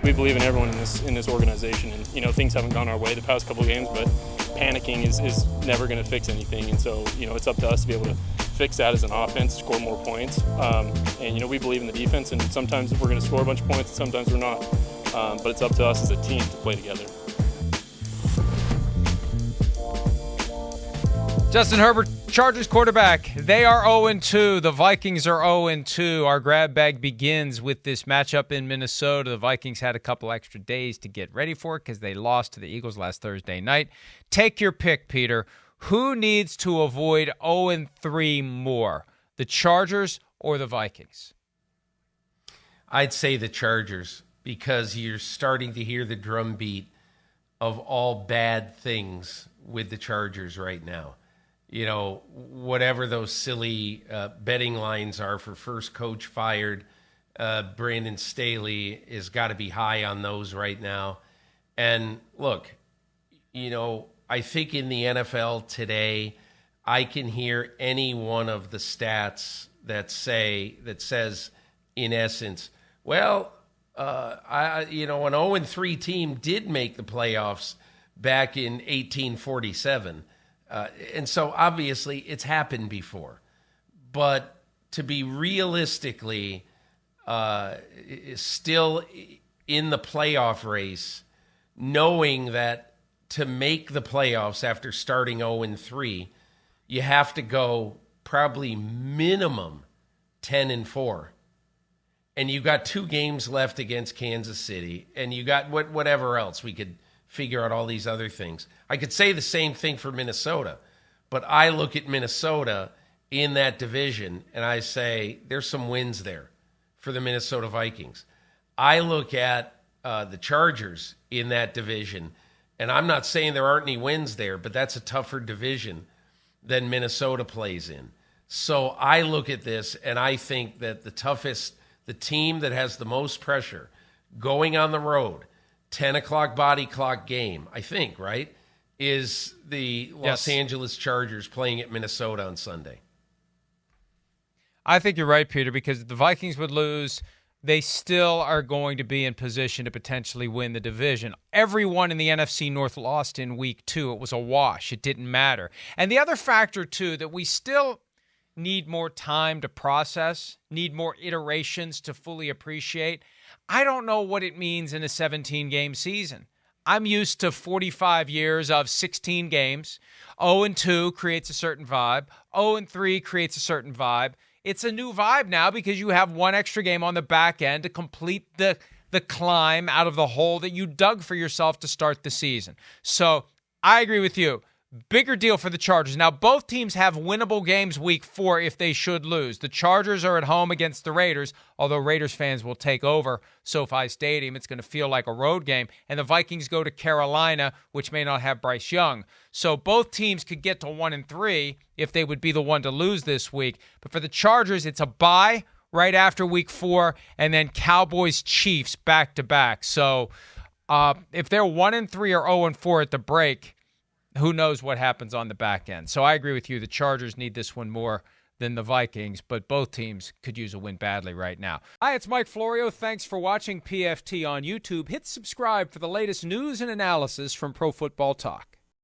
we believe in everyone in this organization, and things haven't gone our way the past couple of games, but panicking is never going to fix anything, and so it's up to us to be able to fix that as an offense, score more points, and we believe in the defense, and sometimes we're going to score a bunch of points, and sometimes we're not, but it's up to us as a team to play together. Justin Herbert, Chargers quarterback. They are 0-2. The Vikings are 0-2. Our grab bag begins with this matchup in Minnesota. The Vikings had a couple extra days to get ready for it because they lost to the Eagles last Thursday night. Take your pick, Peter. Who needs to avoid 0-3 more, the Chargers or the Vikings? I'd say the Chargers, because you're starting to hear the drumbeat of all bad things with the Chargers right now. Whatever those silly betting lines are for first coach fired, Brandon Staley has got to be high on those right now. And look, I think in the NFL today, I can hear any one of the stats that says, in essence, well, an 0-3 team did make the playoffs back in 1847. And so obviously it's happened before. But to be realistically still in the playoff race, knowing that to make the playoffs after starting 0-3, you have to go probably minimum 10-4. And you got 2 games left against Kansas City, and you got whatever else. We could figure out all these other things. I could say the same thing for Minnesota, but I look at Minnesota in that division, and I say there's some wins there for the Minnesota Vikings. I look at the Chargers in that division, and I'm not saying there aren't any wins there, but that's a tougher division than Minnesota plays in. So I look at this, and I think that the team that has the most pressure going on the road, 10 o'clock body clock game, I think, right, is the Los Angeles Chargers playing at Minnesota on Sunday. I think you're right, Peter, because if the Vikings would lose, they still are going to be in position to potentially win the division. Everyone in the NFC North lost in week 2. It was a wash. It didn't matter. And the other factor, too, that we still need more time to process, need more iterations to fully appreciate. I don't know what it means in a 17-game season. I'm used to 45 years of 16 games. 0-2 creates a certain vibe. 0-3 creates a certain vibe. It's a new vibe now because you have one extra game on the back end to complete the climb out of the hole that you dug for yourself to start the season. So I agree with you. Bigger deal for the Chargers. Now, both teams have winnable games week 4 if they should lose. The Chargers are at home against the Raiders, although Raiders fans will take over SoFi Stadium. It's going to feel like a road game. And the Vikings go to Carolina, which may not have Bryce Young. So both teams could get to 1-3 if they would be the one to lose this week. But for the Chargers, it's a bye right after week 4, and then Cowboys-Chiefs back-to-back. So if they're 1-3 or 0-4 at the break, who knows what happens on the back end. So I agree with you. The Chargers need this one more than the Vikings, but both teams could use a win badly right now. Hi, it's Mike Florio. Thanks for watching PFT on YouTube. Hit subscribe for the latest news and analysis from Pro Football Talk.